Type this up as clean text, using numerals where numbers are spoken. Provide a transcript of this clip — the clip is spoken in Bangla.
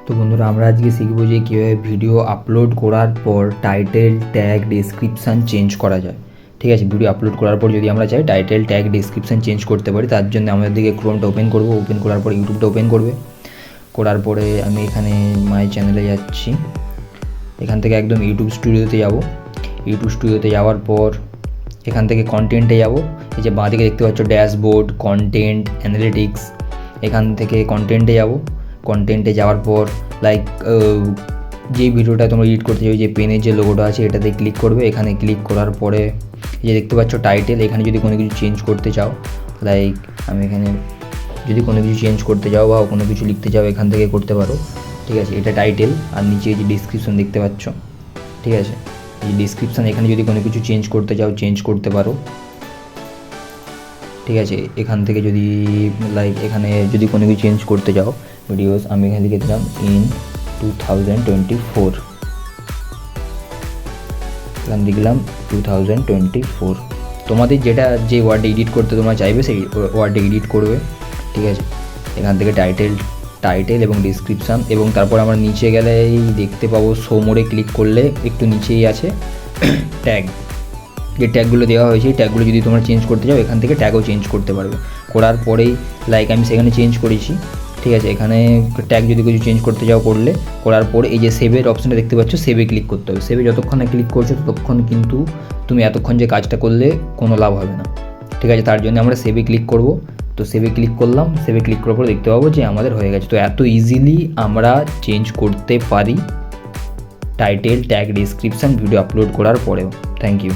তো বন্ধুরা আমরা আজকে শিখবো যে কীভাবে ভিডিও আপলোড করার পর টাইটেল ট্যাগ ডেসক্রিপশান চেঞ্জ করা যায়। ঠিক আছে, ভিডিও আপলোড করার পর যদি আমরা চাই টাইটেল ট্যাগ ডেসক্রিপশান চেঞ্জ করতে পারি, তার জন্য আমাদের দিকে ক্রোমটা ওপেন করবো। ওপেন করার পর ইউটিউবটা ওপেন করবে। করার পরে আমি এখানে মাই চ্যানেলে যাচ্ছি। এখান থেকে একদম ইউটিউব স্টুডিওতে যাব। ইউটিউব স্টুডিওতে যাওয়ার পর এখান থেকে কন্টেন্টে যাব। এই যে বাঁ দিকে দেখতে পাচ্ছ ড্যাশবোর্ড, কন্টেন্ট, অ্যানালিটিক্স। এখান থেকে কন্টেন্টে যাব। কন্টেন্টে যাওয়ার পর যেই ভিডিওটা তোমরা এডিট করতে চাও, যে পেনের যে লোগোটা আছে এটাতে ক্লিক করবে। এখানে ক্লিক করার পরে যে দেখতে পাচ্ছ টাইটেল, এখানে যদি কোনো কিছু চেঞ্জ করতে চাও, লাইক আমি এখানে যদি কোনো কিছু চেঞ্জ করতে চাও বা কোনো কিছু লিখতে চাও এখান থেকে করতে পারো। ঠিক আছে, এটা টাইটেল। আর নিচে যে ডিসক্রিপশন দেখতে পাচ্ছ, ঠিক আছে, এই ডিসক্রিপশান এখানে যদি কোনো কিছু চেঞ্জ করতে চাও চেঞ্জ করতে পারো। ঠিক আছে, এখান থেকে যদি এখানে যদি কোনো কিছু চেঞ্জ করতে চাও ভিডিওস, আমি এখানে লিখে দিলাম ইন 2024, এখানে লিখলাম 2024। তোমাদের যে ওয়ার্ডে এডিট করতে তোমরা চাইবে সেই ওয়ার্ডে এডিট করবে। ঠিক আছে, এখান থেকে টাইটেল এবং ডিসক্রিপশান, এবং তারপর আমরা নিচে গেলেই দেখতে পাবো শো মোডে ক্লিক করলে একটু নিচেই আছে ট্যাগ। যে ট্যাগগুলো দেওয়া হয়েছে এই ট্যাগগুলো যদি তোমরা চেঞ্জ করতে চাও এখান থেকে ট্যাগও চেঞ্জ করতে পারবে। করার পরেই আমি সেখানে চেঞ্জ করেছি। ঠিক আছে, এখানে ট্যাগ যদি কিছু চেঞ্জ করতে চাও করার পর এই যে সেভের অপশানটা দেখতে পাচ্ছ, সেভে ক্লিক করতে হবে। সেভে যতক্ষণ না ক্লিক করছো ততক্ষণ কিন্তু তুমি এতক্ষণ যে কাজটা করলে কোনো লাভ হবে না। ঠিক আছে, তার জন্য আমরা সেভে ক্লিক করব। তো সেভে ক্লিক করলাম। সেভে ক্লিক করার পর দেখতে পাবো যে আমাদের হয়ে গেছে। তো এত ইজিলি আমরা চেঞ্জ করতে পারি title tag description video upload করার পরেও। Thank you.